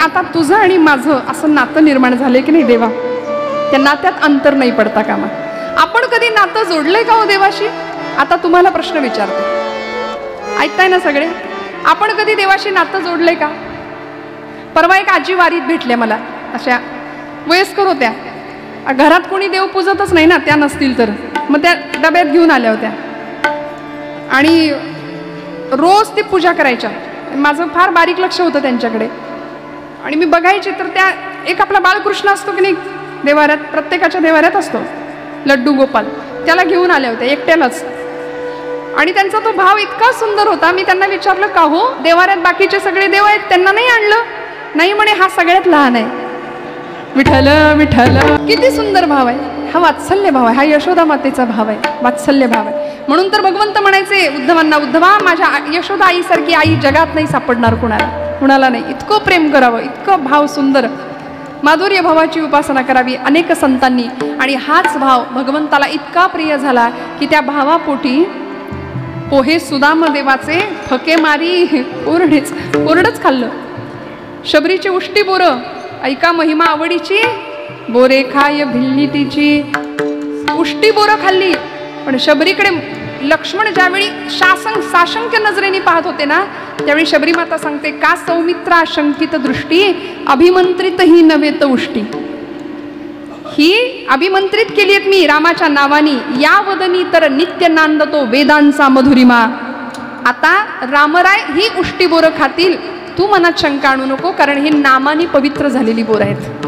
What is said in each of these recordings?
आता तुझं आणि माझं असं नातं निर्माण झालंय की नाही देवा, त्या नात्यात अंतर नाही पडता कामा. आपण कधी नातं जोडलंय का हो देवाशी? आता तुम्हाला प्रश्न विचारते, ऐकताय ना सगळे? आपण कधी देवाशी नातं जोडलंय का? परवा एक आजी वारीत भेटल्या मला, अशा वयस्कर होत्या, घरात कोणी देव पूजतच नाही ना, त्या नसतील तर मग त्या डब्यात घेऊन आल्या होत्या आणि रोज ती पूजा करायच्या. माझं फार बारीक लक्ष होतं त्यांच्याकडे आणि मी बघायचे तर त्या एक आपला बाळकृष्ण असतो की नाही देवाऱ्यात, प्रत्येकाच्या देवाऱ्यात असतो लड्डू गोपाल, त्याला घेऊन आल्या होत्या एकट्यालाच. आणि त्यांचा तो भाव इतका सुंदर होता. मी त्यांना विचारलं, का हो देवाऱ्यात बाकीचे सगळे देव आहेत त्यांना नाही आणलं? नाही म्हणे, हा सगळ्यात लहान आहे. विठ्ठल विठ्ठल, किती सुंदर भाव आहे हा, वात्सल्य भाव आहे हा, यशोदा मातेचा भाव आहे, वात्सल्य भाव आहे. म्हणून तर भगवंत म्हणायचे उद्धवांना, उद्धवा माझ्या यशोदा आईसारखी आई जगात नाही सापडणार कुणाला, कुणाला नाही. इतकं प्रेम करावं, इतकं भाव सुंदर, माधुर्य भावाची उपासना करावी अनेक संतांनी. आणि हाच भाव भगवंताला इतका प्रिय झाला की त्या भावापोटी पोहे सुदाम देवाचे फके मारी कोरडच खाल्लं. शबरीची उष्टी बोरं ऐका महिमा आवडीची, बोरे खाय भिल्ली तिची. उष्टी बोरं खाल्ली, पण शबरीकडे लक्ष्मण ज्यावेळी साशंक्य नजरेने पाहत होते ना, त्यावेळी शबरी माता सांगते, का सौमित्रा शंकित दृष्टी, अभिमंत्रित ही नव्हे तर उष्टी. ही अभिमंत्रित केली आहेत मी रामाच्या नावानी, या वदनी तर नित्य नांदतो वेदांचा मधुरिमा. आता रामराय ही उष्टी बोरं खातील, तू मनात शंका आणू नको, कारण ही नामानी पवित्र झालेली बोरं आहेत.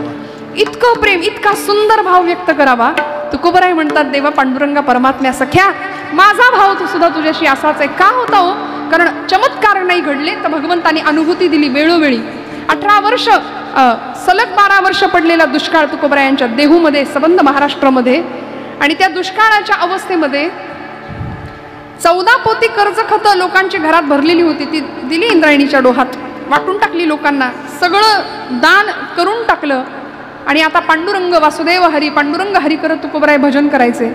इतकं प्रेम, इतका सुंदर भाव व्यक्त करावा. तुकोबराय म्हणतात, देवा पांडुरंगा परमात्म्या सख्या, माझा भाव तू सुद्धा तुझ्याशी असाच आहे. का होता हो? कारण चमत्कार नाही घडले तर भगवंतानी अनुभूती दिली वेळोवेळी. 18 वर्ष सलग 12 वर्ष पडलेला दुष्काळ तुकोबरायांच्या देहूमध्ये, संबंध महाराष्ट्रामध्ये. आणि त्या दुष्काळाच्या अवस्थेमध्ये 14 पोती कर्ज खतं लोकांची घरात भरलेली होती, ती दिली इंद्रायणीच्या डोहात, वाटून टाकली लोकांना, सगळं दान करून टाकलं. आणि आता पांडुरंग वासुदेव हरी, पांडुरंग हरी करत तुकोबराय भजन करायचे.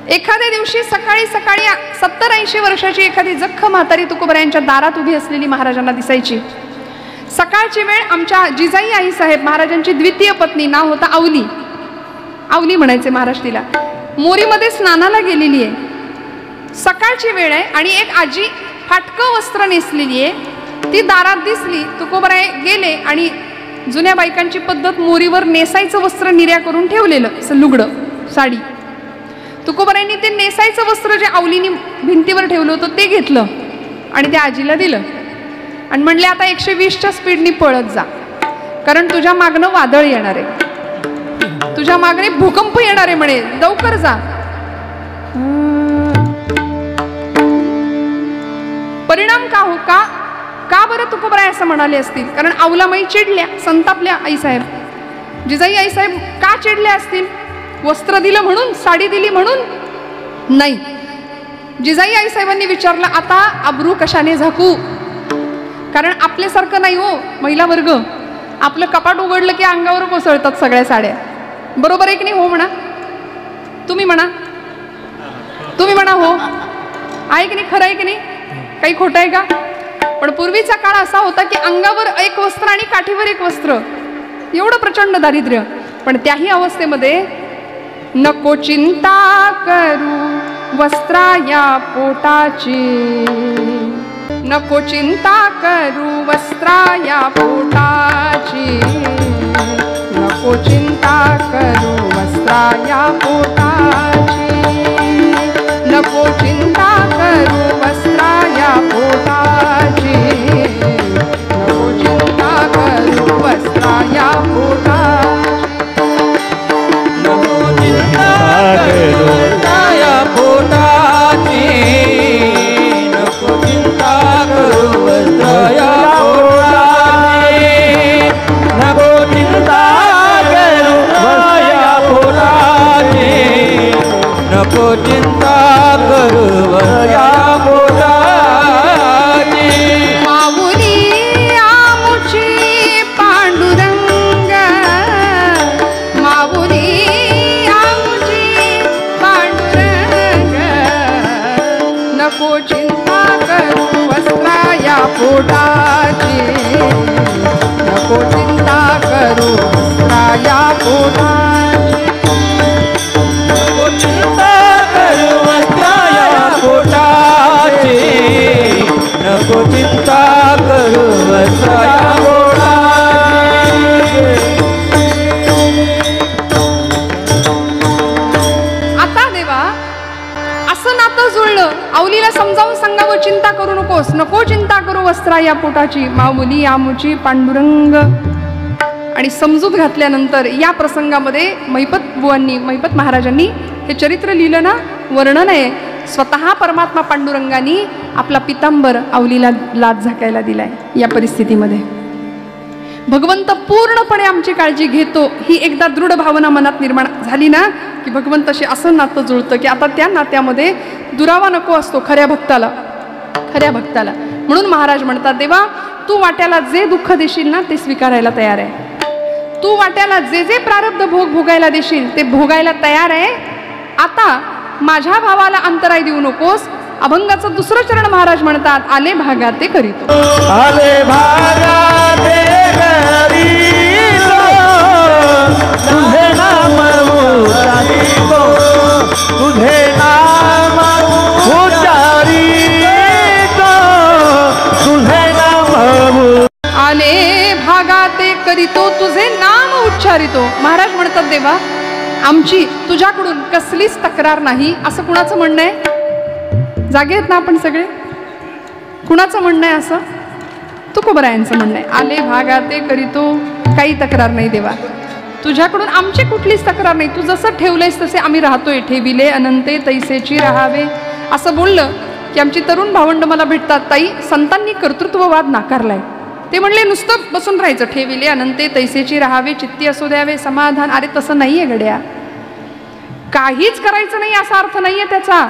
एखाद्या दिवशी सकाळी 70-80 वर्षाची एखादी जख्ख म्हातारी तुकोबरायांच्या दारात उभी असलेली महाराजांना दिसायची. सकाळची वेळ, आमच्या जिजाई आई साहेब महाराजांची द्वितीय पत्नी, नाव होता आवली, आवली म्हणायचे महाराज तिला, मोरीमध्ये स्नानाला गेलेली आहे. सकाळची वेळ आहे आणि एक आजी फाटकं वस्त्र नेसलेली आहे, ती दारात दिसली. तुकोबराय गेले आणि जुन्या बायकांची पद्धत, मोरीवर नेसायचं वस्त्र निर्या करून ठेवलेलं, असं लुगडं साडी. तुकोबरायांनी ते नेसायचं वस्त्र जे आवलीनी भिंतीवर ठेवलं होतं ते घेतलं आणि त्या आजीला दिलं आणि म्हणले, आता 120च्या स्पीडनी पळत जा, कारण तुझ्या मागणं वादळ येणार आहे, तुझ्या मागणे भूकंप येणार आहे म्हणे, लवकर जा. परिणाम का हो का बरं तुकोबराय असं म्हणाले असतील? कारण अवलामाई चिडल्या, संतापल्या आईसाहेब. जिजाई आईसाहेब का चिडल्या असतील? वस्त्र दिलं म्हणून, साडी दिली म्हणून? नाही. जिजाई आईसाहेबांनी विचारलं, आता अब्रू कशाने झाकू? कारण आपल्यासारखं नाही हो महिला वर्ग, आपलं कपाट उघडलं की अंगावर कोसळतात सगळ्या साड्या, बरोबर आहे की नाही? हो म्हणा, तुम्ही म्हणा, तुम्ही म्हणा हो, आहे की नाही? खरं आहे की नाही? काही खोटं आहे का? पण पूर्वीचा काळ असा होता की अंगावर एक वस्त्र आणि काठीवर एक वस्त्र, एवढं प्रचंड दारिद्र्य. पण त्याही अवस्थेमध्ये नको चिंता करू वस्त्रा या पोटाची, नको चिंता करू वस्त्रा या पोटाची, नको चिंता करू वस्त्रा या पोटाची, नको चिंता करू वस्त्रा या पोटाची, नको चिंता करू वस्त्रा या पोटाची, नको चिंता करू वस्त्रा या पोटाची, नको चिंता करू वस्त्रा या पोटाची, नको चिंता करू वस्त्रा या पोटाची, नको चिंता करू वस्त्रा या पोटाची. नको चिंता करू वस्त्राया पोटाची, नको चिंता करू वस्त्राया पोटाची, नको चिंता करू वस्त्राया पोटाची. आता देवा असं नातं जुळलं, औलीला समजावून सांगावं चिंता करू नकोस, नको चिंता करू वस्त्रा या पोटाची, माऊली आमुची पांडुरंग. आणि समजूत घातल्यानंतर या प्रसंगामध्ये महिपत महाराजांनी हे चरित्र लिहिलं ना, वर्णन आहे. स्वतः परमात्मा पांडुरंगानी आपला पितांबर औलीला लाज झाकायला दिलाय. या परिस्थितीमध्ये भगवंत पूर्णपणे आमची काळजी घेतो ही एकदा दृढ भावना मनात निर्माण झाली ना, की भगवंताशी असं नातं जुळतं की आता त्या नात्यामध्ये दुरावा नको असतो खऱ्या भक्ताला. म्हणून महाराज म्हणतात, देवा तू वाट्याला जे दुःख देशील ना ते स्वीकारायला तयार आहे. तू वाट्याला जे जे प्रारब्ध भोगायला देशील ते भोगायला तयार आहे. आता माझ्या भावाला अंतराय देऊ नकोस. अभंगाचं दुसरं चरण महाराज म्हणतात, आले भागा ते करीतो, आले भागा ते करीतो, तुझे नाम उच्चारितो, तुझे नाम उच्चारितो, तुझे नाम. आले भागा ते करीतो, तुझे नाम उच्चारितो. महाराज म्हणतात, देवा आमची तुझ्याकडून कसलीच तक्रार नाही. असं कुणाचं म्हणणं आहे? जागे आहेत ना आपण सगळे? कुणाचं म्हणणं आहे असं? तुकोबरायांचं म्हणणं आहे. आले भागा ते करीतो, काही तक्रार नाही देवा, तुझ्याकडून आमची कुठलीच तक्रार नाही. तू जसं ठेवलंयस तसे आम्ही राहतोय. ठेविले अनंते तैसेची राहावे. असं बोललं की आमची तरुण भावंड मला भेटतात, ताई संतांनी कर्तृत्ववाद नाकारलाय. ते म्हणले नुसतं बसून राहायचं, ठेविले अनंते तैसेची राहावे, चित्ती असू द्यावे समाधान. अरे तसं नाहीये गड्या, काहीच करायचं नाही असा अर्थ नाहीये त्याचा.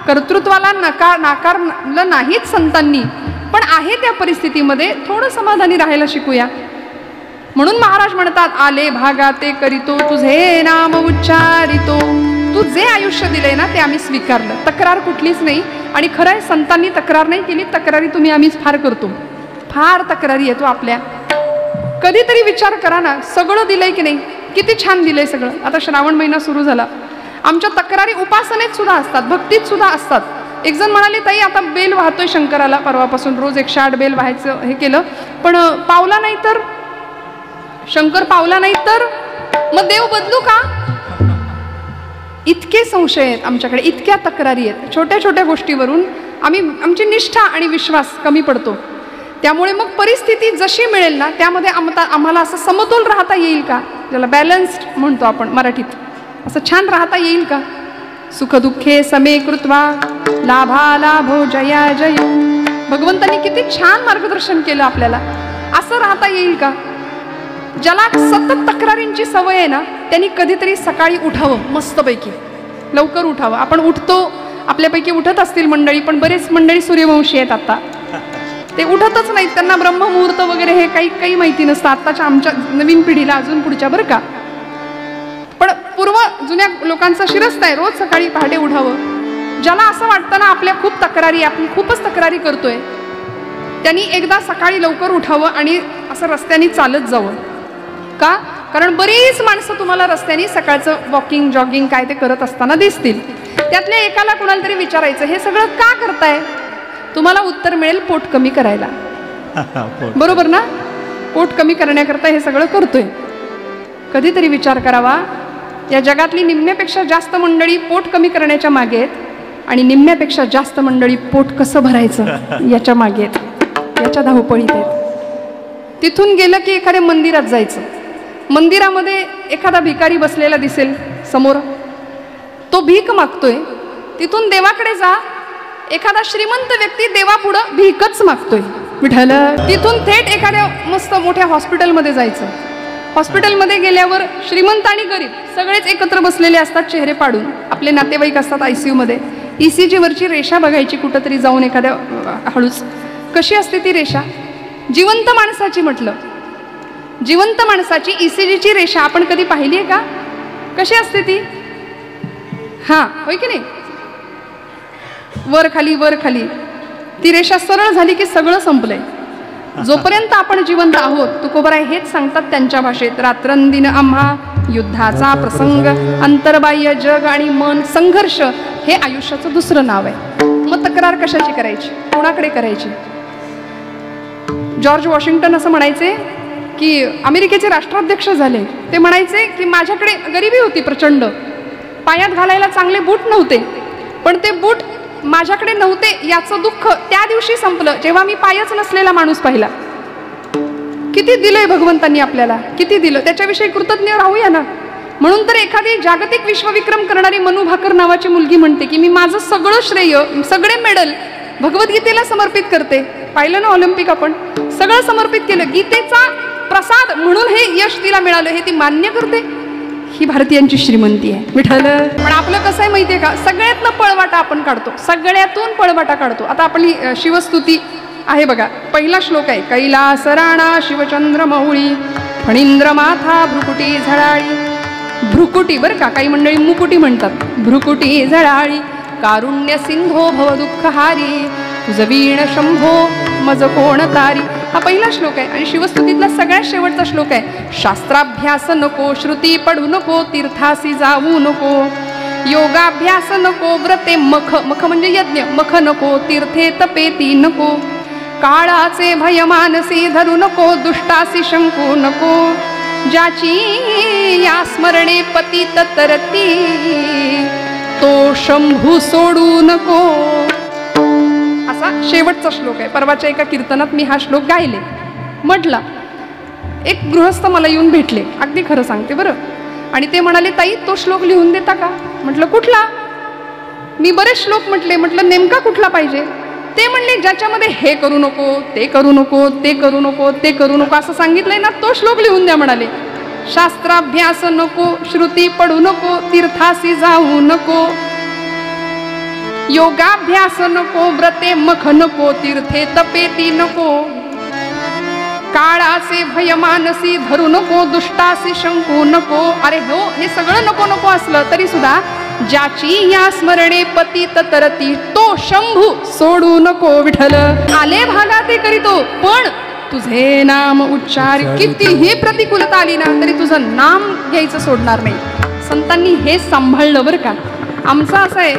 कर्तृत्वाला नाकारलं नाहीच संतांनी, पण आहे त्या परिस्थितीमध्ये थोडं समाधानी राहायला शिकूया. म्हणून महाराज म्हणतात, आले भागा ते करीतो, तुझे नाम उच्चारितो. तू जे आयुष्य दिलंय ना ते आम्ही स्वीकारलं, तक्रार कुठलीच नाही. आणि खरं आहे संतांनी तक्रार नाही केली, तक्रारी तुम्ही आम्हीच फार करतो. फार तक्रारी येतो आपल्या. कधीतरी विचार करा ना, सगळं दिलंय की नाही, किती छान दिलंय सगळं. आता श्रावण महिना सुरू झाला, आमच्या तक्रारी उपासनेत सुद्धा असतात, भक्तीत सुद्धा असतात. एक जण म्हणाले, ताई आता बेल वाहतोय शंकराला, परवापासून रोज 108 बेल व्हायचं हे केलं, पण पावला नाही तर, शंकर पावला नाही तर मग देव बदलू का? इतके संशय आहेत आमच्याकडे, इतक्या तक्रारी आहेत. छोट्या छोट्या गोष्टीवरून आमची निष्ठा आणि विश्वास कमी पडतो. त्यामुळे मग परिस्थिती जशी मिळेल ना त्यामध्ये आम्हाला असं समतोल राहता येईल का, ज्याला बॅलन्स्ड म्हणतो आपण मराठीत, असं छान राहता येईल का? सुखदुःखे समे कृत्वा लाभा लाभो जया जय. भगवंतांनी किती छान मार्गदर्शन केलं आपल्याला. असं राहता येईल का? ज्याला सतत तक्रारींची सवय आहे ना त्यांनी कधीतरी सकाळी उठावं, मस्तपैकी लवकर उठावं. आपण उठतो, आपल्यापैकी उठत असतील मंडळी, पण बरेच मंडळी सूर्यवंशी आहेत आता, ते उठतच नाहीत. त्यांना ब्रह्ममुहूर्त वगैरे हे काही माहिती नसतं आत्ताच्या आमच्या नवीन पिढीला, अजून पुढच्या बरं का. पण पूर्व जुन्या लोकांचा शिरस्त आहे रोज सकाळी पहाटे उठावं. ज्याला असं वाटतं ना आपल्या खूप तक्रारी, आपण खूपच तक्रारी करतोय, त्यांनी एकदा सकाळी लवकर उठावं आणि असं रस्त्याने चालत जावं. का? कारण बरीच माणसं तुम्हाला रस्त्याने सकाळचं वॉकिंग जॉगिंग काय ते करत असताना दिसतील. त्यातल्या एकाला कुणाला तरी विचारायचं, हे सगळं का करताय? तुम्हाला उत्तर मिळेल, पोट कमी करायला. बरोबर ना? पोट कमी करण्याकरता हे सगळं करतोय. कधीतरी विचार करावा, या जगातली निम्म्यापेक्षा जास्त मंडळी पोट कमी करण्याच्या मागे आहेत आणि निम्म्यापेक्षा जास्त मंडळी पोट कसं भरायचं याच्या मागे आहेत, याच्या धावपळीत आहेत. तिथून गेलं की एखाद्या मंदिरात जायचं, मंदिरामध्ये एखादा भिकारी बसलेला दिसेल समोर, तो भीक मागतोय. तिथून देवाकडे जा, एखादा श्रीमंत व्यक्ती देवापुढं भीकच मागतोय, विठ्ठल. तिथून थेट एखाद्या मस्त मोठ्या हॉस्पिटलमध्ये जायचं. हॉस्पिटलमध्ये गेल्यावर श्रीमंत आणि गरीब सगळेच एकत्र बसलेले असतात, चेहरे पाडून. आपले नातेवाईक असतात ICU मध्ये. ECG वरची रेषा बघायची कुठंतरी जाऊन एखाद्या हळूच. कशी असते ती रेषा? जिवंत माणसाची म्हटलं, जिवंत माणसाची ECGची रेषा आपण कधी पाहिली आहे का? कशी असते ती? हां, होय की नाही? वर खाली वर खाली. ती रेषा सरळ झाली की सगळं संपलंय. जोपर्यंत आपण जिवंत आहोत, तुकोबराय हेच सांगतात त्यांच्या भाषेत, रात्रंदिन आम्हा युद्धाचा प्रसंग, अंतर्बाह्य जग आणि मन, संघर्ष हे आयुष्याचं दुसरं नाव आहे. मग तक्रार कशाची करायची, कोणाकडे करायची? जॉर्ज वॉशिंग्टन असं म्हणायचे की अमेरिकेचे राष्ट्राध्यक्ष झाले, ते म्हणायचे की माझ्याकडे गरिबी होती प्रचंड, पायात घालायला चांगले बूट नव्हते, पण ते बूट माझ्याकडे नव्हते याचं दुःख त्या दिवशी संपलं जेव्हा मी पायच नसलेला माणूस पाहिला. किती दिलंय भगवंतांनी आपल्याला, किती दिलं, त्याच्याविषयी कृतज्ञ राहूया ना. म्हणून तर एखादी जागतिक विश्वविक्रम करणारी मनू भाकर नावाची मुलगी म्हणते की मी माझं सगळं श्रेय, सगळे मेडल भगवद्गीतेला समर्पित करते. पाहिलं ना ऑलिम्पिक, आपण सगळं समर्पित केलं, गीतेचा प्रसाद म्हणून हे यश तिला मिळालं, हे ती मान्य करते. ही भारतीयांची श्रीमंती आहे विठ्ठल. पण आपलं कसं आहे माहितीये का, सगळ्यातनं पळवाटा आपण काढतो, सगळ्यातून पळवाटा काढतो. आता आपली शिवस्तुती आहे बघा, पहिला श्लोक आहे, कैलास राणा शिवचंद्र मौळी फणींद्र माथा भ्रुकुटी झळाळी. भ्रुकुटी बरं का, काही मंडळी मुकुटी म्हणतात. भ्रुकुटी झळाळी कारुण्य सिंधो भव दुःखहारी तुझ वीण शंभो मज कोण तारी. हा पहिला श्लोक आहे आणि शिवस्तुतीतला सगळ्यात शेवटचा श्लोक आहे. शास्त्राभ्यास नको, श्रुती पडू नको, तीर्थासी जाऊ नको, योगाभ्यास नको, व्रते मख, मख म्हणजे यज्ञ, मख नको, तीर्थे तपेती नको, काळाचे भय मानसी धरू नको, दुष्टासी शंकू नको, ज्याची या स्मरणे पतित तरती तो शंभू सोडू नको. असा शेवटचा श्लोक आहे. परवाच्या एका कीर्तनात मी हा श्लोक गायले. म्हटला एक गृहस्थ मला येऊन भेटले, अगदी खरं सांगते बरं, आणि ते म्हणाले ताई तो श्लोक लिहून देता का? म्हटलं कुठला? मी बरेच श्लोक म्हटलं नेमका कुठला पाहिजे? ते म्हणले ज्याच्यामध्ये हे करू नको, ते करू नको, ते करू नको, ते करू नको असं सांगितलंय ना, तो श्लोक लिहून द्या म्हणाले. शास्त्राभ्यास नको, श्रुती पडू नको, तीर्थासी जाऊ नको, योगाभ्यास नको, व्रते मख नको, तीर्थे तपेती नको, काळाचे भय मानसी धरू नको, दुष्टासी शंकू नको. अरे हो, हे सगळं नको नको असलं तरी सुद्धा ज्याची या स्मरणे पतित तरती तो शंभू सोडू नको विठ्ठल. आले भागा ते करीतो, पण तुझे नाम उच्चार, कितीही प्रतिकूलता आली ना तरी तुझं नाम घ्यायचं सोडणार नाही. संतांनी हे सांभाळलं बरं का. आमचं असं आहे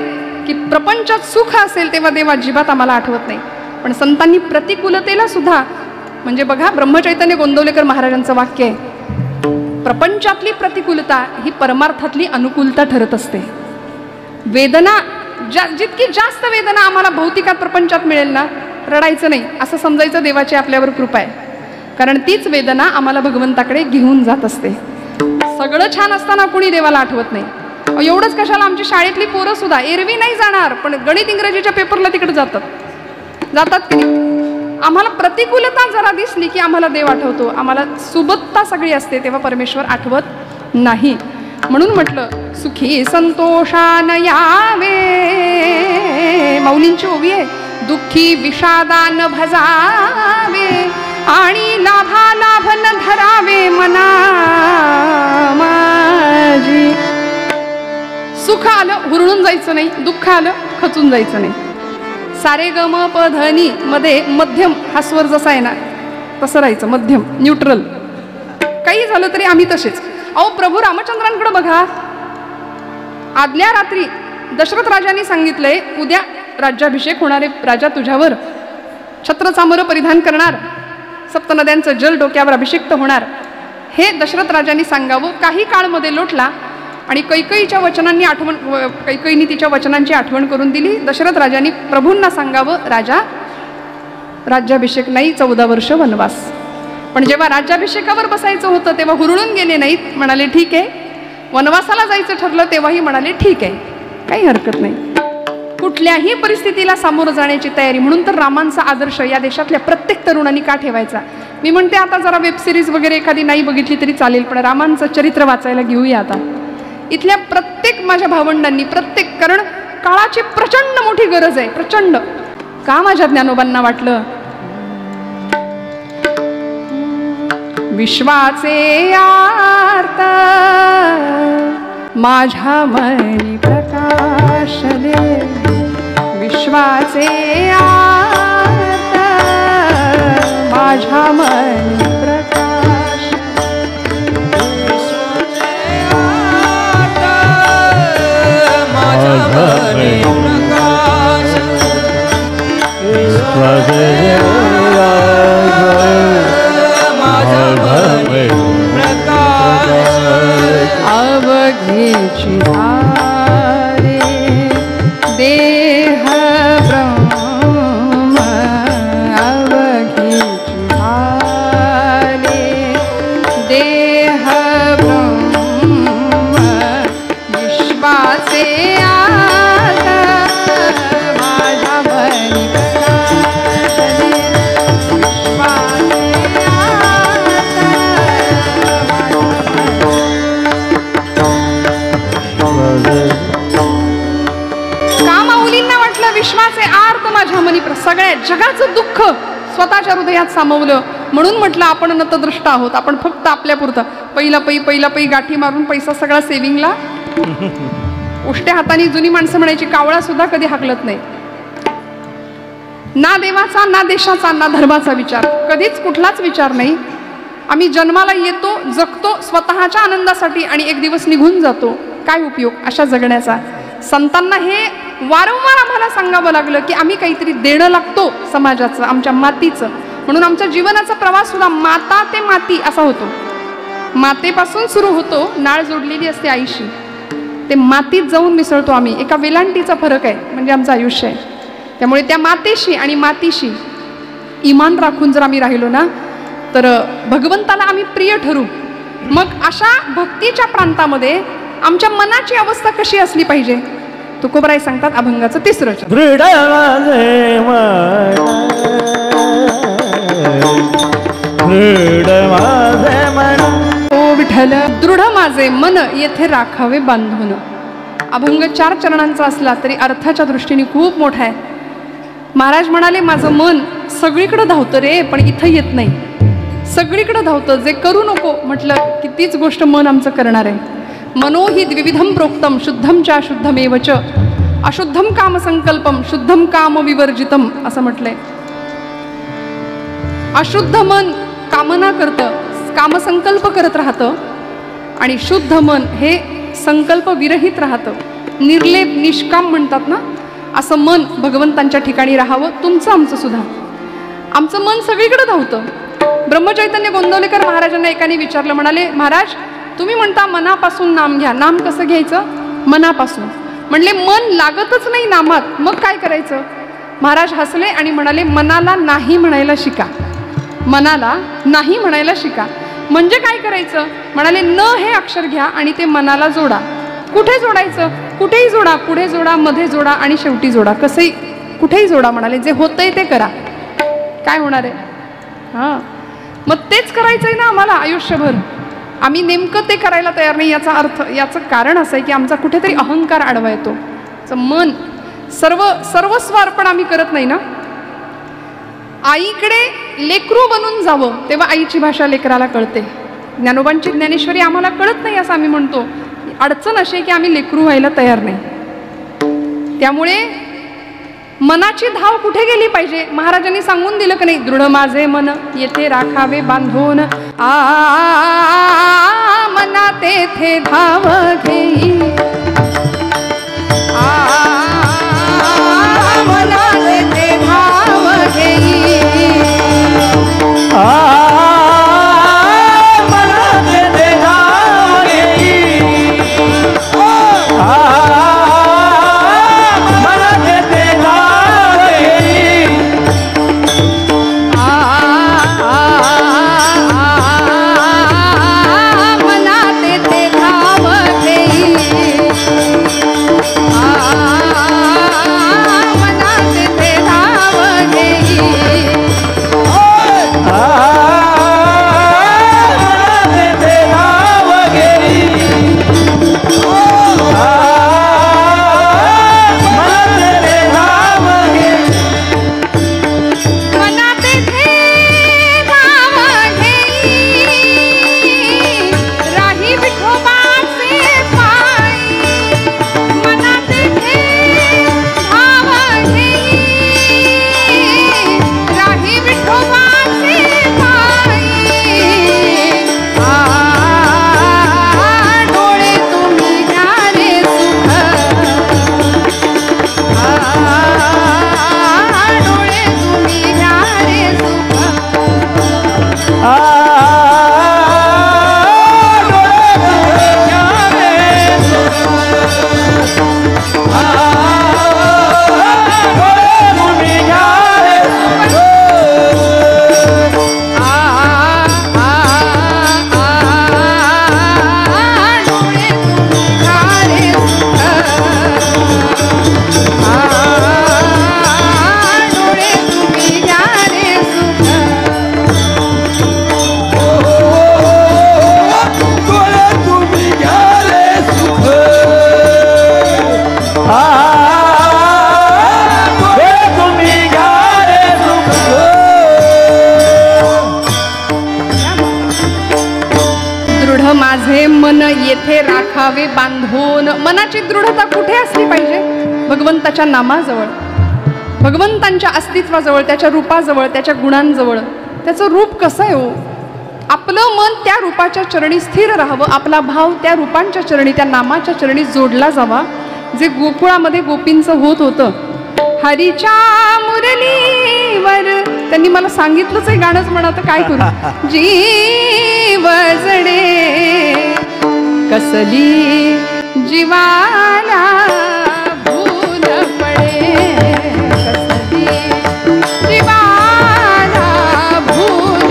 की प्रपंचात सुख असेल तेव्हा देव अजिबात आम्हाला आठवत नाही, पण संतांनी प्रतिकूलतेला सुद्धा, म्हणजे बघा ब्रह्मचैतन्य गोंदवलेकर महाराजांचं वाक्य आहे, प्रपंचातली प्रतिकूलता ही परमार्थातली अनुकूलता ठरत असते. वेदना जितकी जास्त वेदना आम्हाला भौतिकात प्रपंचात मिळेल ना, रडायचं नाही असं समजायचं देवाची आपल्यावर कृपा आहे, कारण तीच वेदना आम्हाला भगवंताकडे घेऊन जात असते. सगळं छान असताना कुणी देवाला आठवत नाही. एवढंच कशाला, आमची शाळेतली पोरं सुद्धा एरवी नाही जाणार पण गणित इंग्रजीच्या पेपरला तिकडे जातात की नाही. आम्हाला प्रतिकूलता जरा दिसली की आम्हाला देव आठवतो, आम्हाला सुबत्ता सगळी असते तेव्हा परमेश्वर आठवत नाही. म्हणून म्हटलं सुखी संतोषान यावे, माऊलींची ओवी आहे, दुःखी विषादान भजावे आणि लाभा लाभ न धरावे मना माझी. सुख आलं हुरळून जायचं नाही, दुःख आलं खचून जायचं नाही. सारे गम पधनी मध्ये मध्यम हा स्वर जसा आहे ना तसं राहायचं, मध्यम न्यूट्रल. काही झालं तरी आम्ही तसेच. अहो प्रभू रामचंद्रांकडे बघा, आदल्या रात्री दशरथ राजांनी सांगितलंय उद्या राज्याभिषेक होणारे राजा तुझ्यावर छत्र चामर परिधान करणार, सप्त नद्यांचं जल डोक्यावर अभिषेक्त होणार, हे दशरथ राजांनी सांगावं. काही काळ मध्ये लोटला आणि कैकईच्या वचनांनी कैकईनी तिच्या वचनांची आठवण करून दिली. दशरथ राजांनी प्रभूंना सांगावं राजा राज्याभिषेक नाही, 14 वर्ष वनवास. पण जेव्हा राज्याभिषेकावर बसायचं होतं तेव्हा हुरळून गेले नाहीत, म्हणाले ठीक आहे. वनवासाला जायचं ठरलं तेव्हाही म्हणाले ठीक आहे, काही हरकत नाही. कुठल्याही परिस्थितीला सामोरं जाण्याची तयारी. म्हणून तर रामांचा आदर्श या देशातल्या प्रत्येक तरुणांनी का ठेवायचा. मी म्हणते आता जरा वेब सिरीज वगैरे एखादी नाही बघितली तरी चालेल, पण रामांचं चरित्र वाचायला घेऊया आता. इथल्या प्रत्येक माझ्या भावंडांनी, प्रत्येक, कारण काळाची प्रचंड मोठी गरज आहे, प्रचंड. का माझ्या ज्ञानोबांना वाटलं विश्वाचे आर्त माझ्या मनी प्रकाशले, विश्वाचे आर्त माझ्या मनी प्रकाश माझ्या मनी प्रकाश माझ्या मनी प्रकाश अवघेची धारे देह ब्रह्म अवघेची धारे देह ब्रह्म विश्वासे आता माझ्या मनी प्रकाशने विश्वासे आता कामाऊलींना वाटलं विश्वाचे आर्त माझ्या मनी सगळ्या जगाचं दुःख स्वतःच्या हृदयात सामावलं म्हणून म्हटलं आपण नतदृष्ट आहोत. आपण फक्त आपल्यापुरतं पहिला पै गाठी मारून पैसा सगळा सेव्हिंगला उष्ट्या हाताने जुनी माणसं म्हणायची कावळा सुद्धा कधी हाकलत नाही. ना देवाचा ना देशाचा ना धर्माचा विचार कधीच कुठलाच विचार नाही. आम्ही जन्माला येतो जगतो स्वतःच्या आनंदासाठी आणि एक दिवस निघून जातो. काय उपयोग अशा जगण्याचा. संतांना हे वारंवार आम्हाला सांगावं लागलं की आम्ही काहीतरी देणं लागतो समाजाचं आमच्या मातीचं. म्हणून आमच्या जीवनाचा प्रवास सुद्धा माता ते माती असा होतो. मातेपासून सुरू होतो नाळ जोडलेली असते आईशी ते मातीत जाऊन मिसळतो आम्ही. एका वेलांटीचा फरक आहे म्हणजे आमचं आयुष्य आहे. त्यामुळे त्या मातेशी आणि मातीशी इमान राखून जर आम्ही राहिलो ना तर भगवंताला आम्ही प्रिय ठरू. मग अशा भक्तीच्या प्रांतामध्ये आमच्या मनाची अवस्था कशी असली पाहिजे तुकोबराय सांगतात अभंगाचं तिसरं चरण. दृढ माझे मन दृढ माझे मन ओ विठ्ठल दृढ माझे मन येथे राखावे बांधून. अभंग 4 चरणांचा असला तरी अर्थाच्या दृष्टीने खूप मोठा आहे. महाराज म्हणाले माझं मन सगळीकडे धावतं रे पण इथं येत नाही. सगळीकडे धावतं जे करू नको म्हटलं की तीच गोष्ट मन आमचं करणार आहे. मनो हि द्विविधम प्रोक्तम शुद्धम च अशुद्धमेव च अशुद्धम काम संकल्पम शुद्धम काम विवर्जितम असं म्हटलंय. अशुद्ध मन कामना करतं कामसंकल्प करत राहतं आणि शुद्ध मन हे संकल्प विरहित राहतं. निर्लेप निष्काम म्हणतात ना असं मन भगवंतांच्या ठिकाणी राहावं. तुमचं आमचं सुद्धा आमचं मन सगळीकडे धावतं. ब्रह्मचैतन्य गोंदवलेकर महाराजांना एकाने विचारलं म्हणाले महाराज तुम्ही म्हणता मनापासून नाम घ्या. नाम कसं घ्यायचं मनापासून. म्हणले मन लागतच नाही नामात मग काय करायचं. महाराज हसले आणि म्हणाले मनाला नाही म्हणायला शिका. मनाला नाही म्हणायला शिका. म्हणजे काय करायचं म्हणाले न हे अक्षर घ्या आणि ते मनाला जोडा. कुठे जोडायचं कुठेही जोडा. पुढे जोडा मध्ये जोडा आणि शेवटी जोडा. कसंही कुठेही जोडा म्हणाले. जे होतंय ते करा. काय होणार आहे हां मग तेच करायचंय ना आम्हाला आयुष्यभर. आम्ही नेमकं ते करायला तयार नाही. याचा अर्थ याचं कारण असं आहे की आमचा कुठेतरी अहंकार आडवा येतो. मन सर्वस्व अर्पण आम्ही करत नाही ना. आईकडे लेकरू बनून जावं तेव्हा आईची भाषा लेकराला कळते. ज्ञानोबांची ज्ञानेश्वरी आम्हाला कळत नाही असं आम्ही म्हणतो. अडचण अशी आहे की आम्ही लेकरू व्हायला तयार नाही. त्यामुळे मनाची धाव कुठे गेली पाहिजे महाराजांनी सांगून दिलं की नाही. दृढ माझे मन येथे राखावे बांधून मना तेथे धाव घेई. मना तेथे धाव घेई. मना तेथे धाव घेई. मना तेथे धाव घेई. मना तेथे धाव घेई. दृढ माझे मन येथे राखावे बांधून. मनाची दृढता कुठे असली पाहिजे? भगवंताच्या नामाजवळ, भगवंतांच्या अस्तित्वाजवळ, त्याच्या रूपाजवळ, त्याच्या गुणांजवळ. त्याचं रूप कसं आहे हो? आपलं मन त्या रूपाच्या चरणी स्थिर राहावं, आपला भाव त्या रूपांच्या चरणी, त्या नामाच्या चरणी जोडला जावा, जे गोकुळामध्ये गोपींचं होत होतं. हरीच्या मुरलीवर त्यांनी मला सांगितलंच आहे गाणंच म्हणा, तर काय करू. जीव जडे कसली जीवाला भूल पडे, कसली जीवाला भूल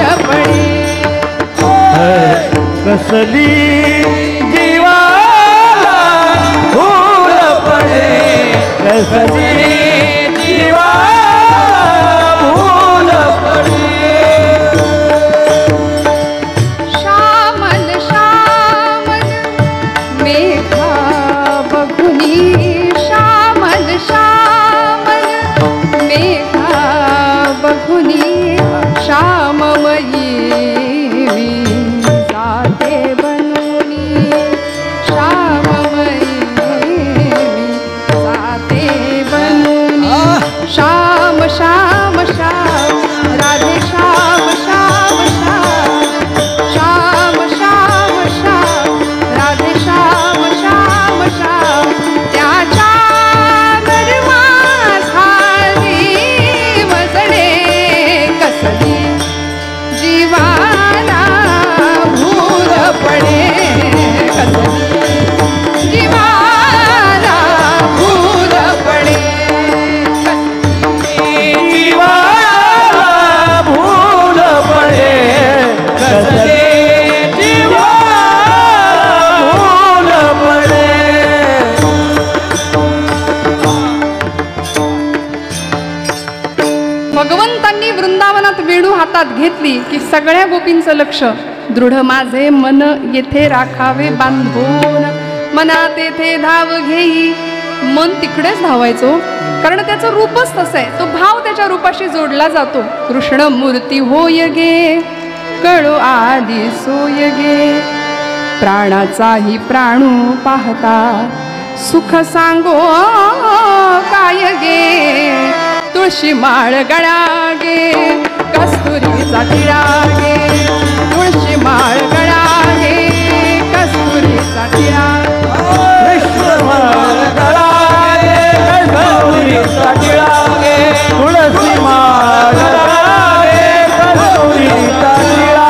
पडे, कसली जीवाला भूल पडे, कसली घेतली की सगळ्या गोपींचं लक्ष दृढ माझे मन येथे राखावे बांधून. मनात येथे धाव घेई, मन तिकडेच धावायचो, कारण त्याचं रूपच तसं आहे. तो भाव त्याच्या रूपाशी जोडला जातो. कृष्ण मूर्ती होय गे, कळो आली सोय गे, प्राणाचाही प्राणू पाहता सुख सांगो काय गे. तुळशी माळ गळा गे, कस्तुरीचा टिळा गे, तुळशी माळ गळा गे, कस्तुरीचा टिळा. कृष्ण माळ गळा गे, कस्तुरीचा टिळा गे, तुळशी माळ गळा गे, कस्तुरीचा टिळा.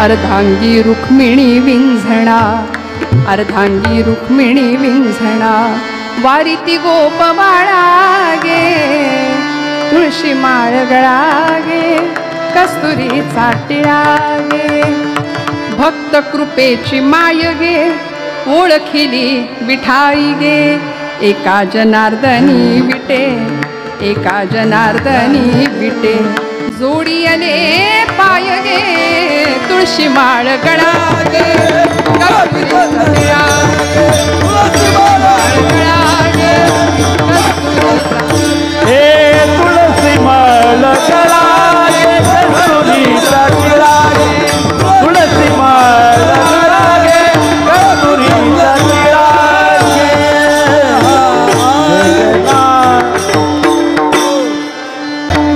अर्धांगी रुक्मिणी विंझणा, अर्धांगी रुक्मिणी विंझणा, वारीती गोप बाळा गे, तुळशी माळ गळा गे, कस्तुरीचा टिळा गे. भक्त कृपेची माय गे, ओळखिली विठाई गे, एका जनार्दनी विटे, एका जनार्दनी विटे, जोडी आले पाय गे, तुळशी माळ गळा गे, कस्तुरीचा टिळा गे, तुळशी माळ गळा गे, कस्तुरीचा. हे तुळशी माळ गळा गे, कस्तुरीचा टिळा गे, तुळशी माळ गळा गे, कस्तुरीचा टिळा गे.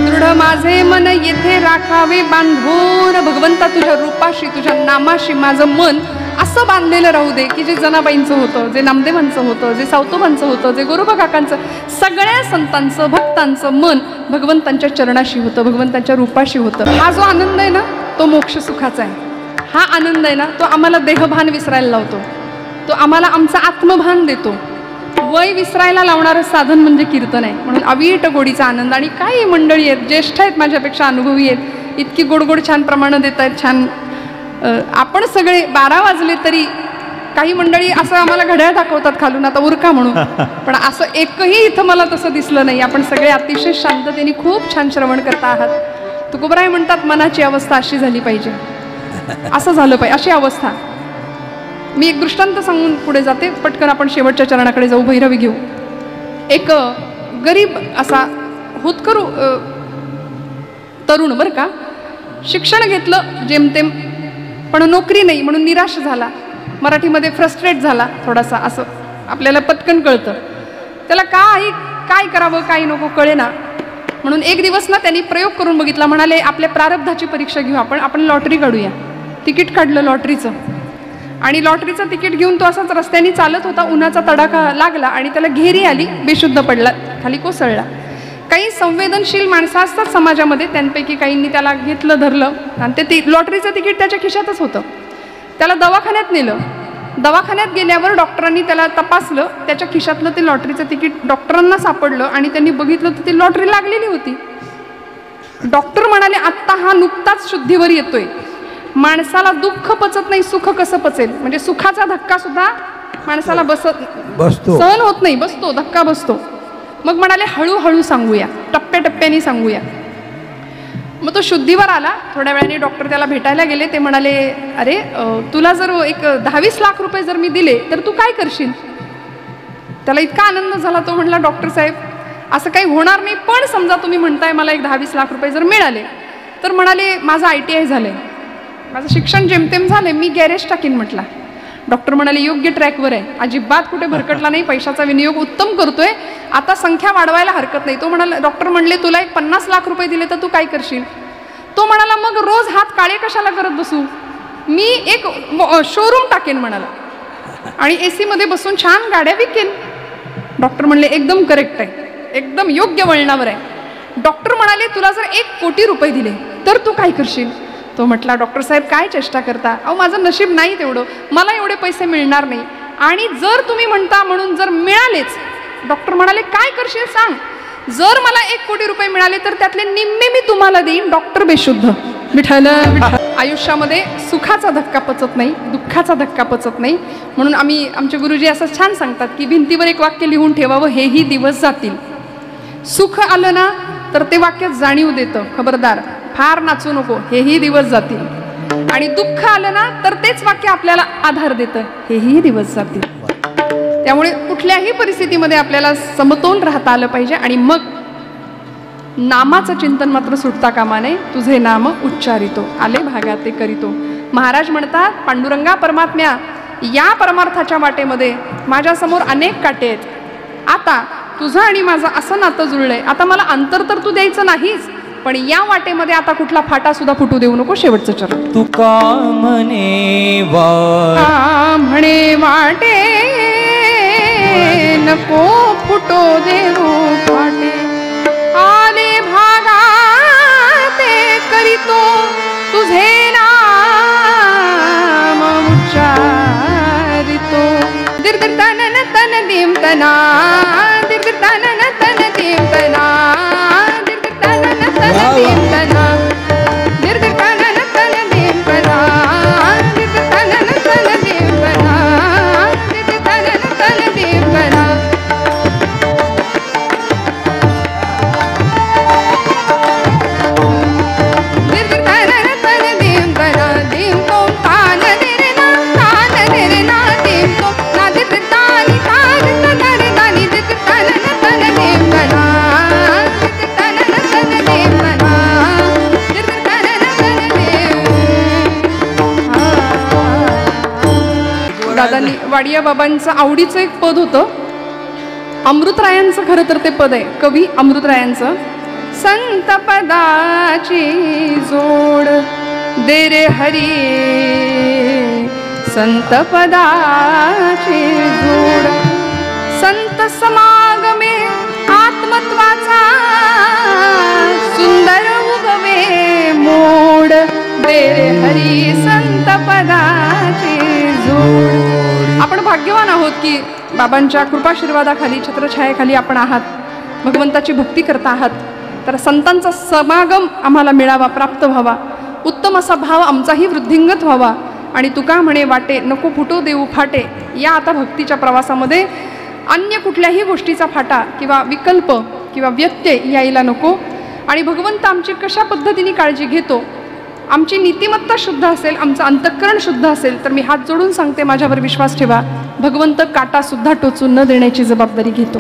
दृढ माझे मन येथे राखावे बांधून. भगवंता तुझ्या रूपाशी, तुझ्या नामाशी माझं मन असं बांधलेलं राहू दे की जे जनाबाईंचं होतं, जे नामदेवांचं होतं, जे सावतोबांचं होतं, जे गोरोबा काकांचं, सगळ्या संतांचं भक्तांचं मन भगवंतांच्या चरणाशी होतं, भगवंतांच्या रूपाशी होतं. हा जो आनंद आहे ना, तो मोक्ष सुखाचा आहे. हा आनंद आहे ना, तो आम्हाला देहभान विसरायला लावतो, तो आम्हाला आमचा आत्मभान देतो. वय विसरायला लावणारं साधन म्हणजे कीर्तन आहे. म्हणून अवीट गोडीचा आनंद. आणि काही मंडळी आहेत, ज्येष्ठ आहेत, माझ्यापेक्षा अनुभवी आहेत, इतकी गोडगोड छान प्रमाणं देत आहेत, छान. आपण सगळे 12 वाजले तरी काही मंडळी असं आम्हाला घड्याळ दाखवतात खालून, आता उरका म्हणून, पण असं एकही इथं मला तसं दिसलं नाही. आपण सगळे अतिशय शांततेने खूप छान श्रवण करता आहात. तुकोबराय म्हणतात मनाची अवस्था अशी झाली पाहिजे, असं झालं पाहिजे, अशी अवस्था. मी एक दृष्टांत सांगून पुढे जाते, पटकन आपण शेवटच्या चरणाकडे जाऊ. भैरवी घेऊ. एक गरीब असा होतकरू तरुण बरं का, शिक्षण घेतलं जेमतेम, पण नोकरी नाही म्हणून निराश झाला, मराठीमध्ये फ्रस्ट्रेट झाला थोडासा, असं आपल्याला पटकन कळतं. त्याला काय करावं काय नको कळेना, म्हणून एक दिवस ना त्यांनी प्रयोग करून बघितला. म्हणाले आपल्या प्रारब्धाची परीक्षा घेऊ, आपण लॉटरी काढूया. तिकीट काढलं लॉटरीचं, आणि लॉटरीचं तिकीट घेऊन तो असाच रस्त्याने चालत होता. उन्हाचा तडाखा लागला आणि त्याला घेरी आली, बेशुद्ध पडला, खाली कोसळला. काही संवेदनशील माणसं असतात समाजामध्ये, त्यांपैकी काहींनी त्याला घेतलं धरलं आणि ते लॉटरीचं तिकीट त्याच्या खिशातच होतं. त्याला दवाखान्यात नेलं. दवाखान्यात गेल्यावर डॉक्टरांनी त्याला तपासलं, त्याच्या खिशातलं ते लॉटरीचं तिकीट डॉक्टरांना सापडलं आणि त्यांनी बघितलं तर ती लॉटरी लागलेली होती. डॉक्टर म्हणाले आत्ता हा नुकताच शुद्धीवर येतोय, माणसाला दुःख पचत नाही, सुख कसं पचेल? म्हणजे सुखाचा धक्का सुद्धा माणसाला बसतो, सहन होत नाही, बसतो, धक्का बसतो. मग म्हणाले हळूहळू सांगूया, टप्प्याटप्प्याने सांगूया. मग तो शुद्धीवर आला. थोड्या वेळाने डॉक्टर त्याला भेटायला गेले. ते म्हणाले अरे तुला जर एक 10-20 लाख रुपये जर मी दिले तर तू काय करशील? त्याला इतका आनंद झाला, तो म्हणला डॉक्टर साहेब असं काही होणार नाही, पण समजा तुम्ही म्हणताय मला एक 10-20 लाख रुपये जर मिळाले तर. म्हणाले माझं ITI झालंय, माझं शिक्षण जेमतेम झालंय, मी गॅरेज टाकीन म्हटला. डॉक्टर म्हणाले योग्य ट्रॅकवर आहे, अजिबात कुठे भरकटला नाही, पैशाचा विनियोग उत्तम करतोय, आता संख्या वाढवायला हरकत नाही. तो म्हणाला, डॉक्टर म्हणले तुला एक 50 लाख रुपये दिले तर तू काय करशील? तो म्हणाला मग रोज हात काळे कशाला करत बसू, मी एक शोरूम टाकेन म्हणाला, आणि AC मध्ये बसून छान गाड्या विकेन. डॉक्टर म्हणले एकदम करेक्ट आहे, एकदम योग्य वळणावर आहे. डॉक्टर म्हणाले तुला जर 1 कोटी रुपये दिले तर तू काय करशील? तो म्हटला डॉक्टर साहेब काय चेष्टा करता, अहो माझं नशीब नाही तेवढं, मला एवढे पैसे मिळणार नाही, आणि जर तुम्ही म्हणता म्हणून जर मिळालेच. डॉक्टर म्हणाले काय करशील सांग? जर मला 1 कोटी रुपये मिळाले तर त्यातले निम्मे मी तुम्हाला देईन. डॉक्टर बेशुद्ध. विठ्ठल आयुष्यामध्ये सुखाचा धक्का पचत नाही, दुःखाचा धक्का पचत नाही, म्हणून आमचे गुरुजी असं छान सांगतात की भिंतीवर एक वाक्य लिहून ठेवावं, हेही दिवस जातील. सुख आलं ना तर ते वाक्य जाणीव देतं, खबरदार फार नाचू नको, हेही दिवस जातील. आणि दुःख आलं ना तर तेच वाक्य आपल्याला आधार देतं, हेही दिवस जातील. त्यामुळे कुठल्याही परिस्थितीमध्ये आपल्याला समतोल राहता आलं पाहिजे. आणि मग नामाचं चिंतन मात्र सुटता कामा नये. तुझे नाम उच्चारितो, आले भागा ते करीतो. महाराज म्हणतात पांडुरंगा परमात्म्या, या परमार्थाच्या वाटेमध्ये माझ्यासमोर अनेक काटे आहेत, आता तुझं आणि माझं असं नातं जुळलंय, आता मला अंतर तर तू द्यायचं नाहीच, पण या वाटेमध्ये आता कुठला फाटा सुद्धा फुटू देऊ नको. शेवटचं चरण. तुका म्हणे वाटे नको फुटो देऊ फाटे, आले भागा ते करीतो, तुझे नाम उच्चारितो. दिर दिर तन तन देम तना, दिर दिर तन तन देम तना, दिर दिर तन तन देम तना, दिर दिर तन तन देम तना, दिर दिर तन तन देम तना, दिर दिर तन तन देम तना. दादांनी वाडिया बाबांचं आवडीचं एक पद होतं, अमृतरायांचं खरं तर ते पद आहे, कवी अमृतरायांचं. संत पदाची जोड दे रे हरी, संत पदाची जोड, संत समागमे आत्मत्वाचा सुंदर उगवे मोड, दे रे हरी संत पदाची जोड. आपण भाग्यवान आहोत की बाबांच्या कृपाशीर्वादाखाली, छत्रछायेखाली आपण आहात, भगवंताची भक्ती करता आहात. तर संतांचा समागम आम्हाला मिळावा, प्राप्त व्हावा, उत्तम असा भाव आमचाही वृद्धिंगत व्हावा. आणि तुका म्हणे वाटे नको फुटो देऊ फाटे, या आता भक्तीच्या प्रवासामध्ये अन्य कुठल्याही गोष्टीचा फाटा किंवा विकल्प किंवा व्यत्यय यायला नको. आणि भगवंत आमची कशा पद्धतीने काळजी घेतो, आमची नीतिमत्ता शुद्ध असेल, आमचं अंतःकरण शुद्ध असेल, तर मी हात जोडून सांगते माझ्यावर विश्वास ठेवा, भगवंत काटा सुद्धा टोचून न देण्याची जबाबदारी घेतो,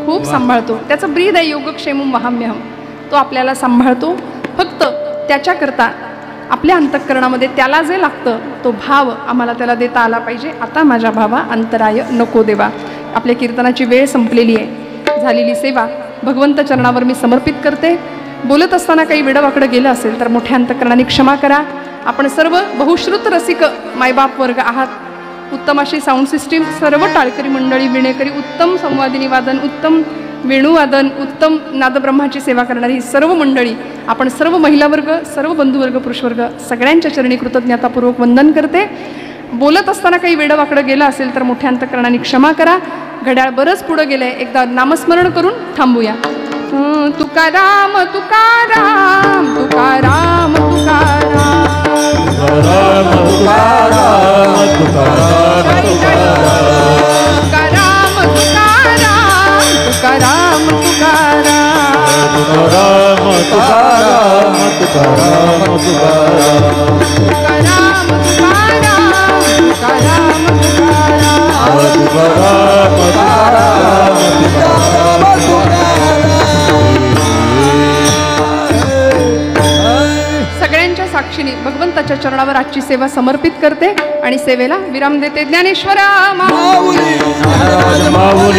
खूप सांभाळतो. त्याचं ब्रीद आहे योगक्षेमम वहाम्यहम, तो आपल्याला सांभाळतो. फक्त त्याच्याकरता आपल्या अंतःकरणामध्ये त्याला जे लागतं तो भाव आम्हाला त्याला देता आला पाहिजे. आता माझ्या भावा अंतराय नको देवा. आपल्या कीर्तनाची वेळ संपलेली आहे. झालेली सेवा भगवंत चरणावर मी समर्पित करते. बोलत असताना काही वेडवाकडं गेलं असेल तर मोठ्या अंतःकरणाने क्षमा करा. आपण सर्व बहुश्रुत रसिक मायबाप वर्ग आहात. उत्तम अशी साऊंड सिस्टीम, सर्व टाळकरी मंडळी, विणेकरी, उत्तम संवादिनी वादन, उत्तम वेणुवादन, उत्तम नादब्रह्माची सेवा करणारी सर्व मंडळी, आपण सर्व महिला वर्ग, सर्व बंधुवर्ग, पुरुषवर्ग सगळ्यांच्या चरणी कृतज्ञतापूर्वक वंदन करते. बोलत असताना काही वेडवाकडं गेलं असेल तर मोठ्या अंतःकरणाने क्षमा करा. घड्याळ बरंच पुढं गेलंय. एकदा नामस्मरण करून थांबूया. तुकाराम तुकाराम तुकाराम तुकाराम तुकाराम तुकाराम तुकाराम तुकाराम तुकाराम तुकाराम तुकाराम तुकाराम तुकाराम तुकाराम सगळ्यांच्या साक्षीने भगवंताच्या चरणावर आजची सेवा समर्पित करते आणि सेवेला विराम देते. ज्ञानेश्वरा माऊली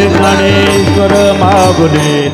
ज्ञानेश्वर माऊली.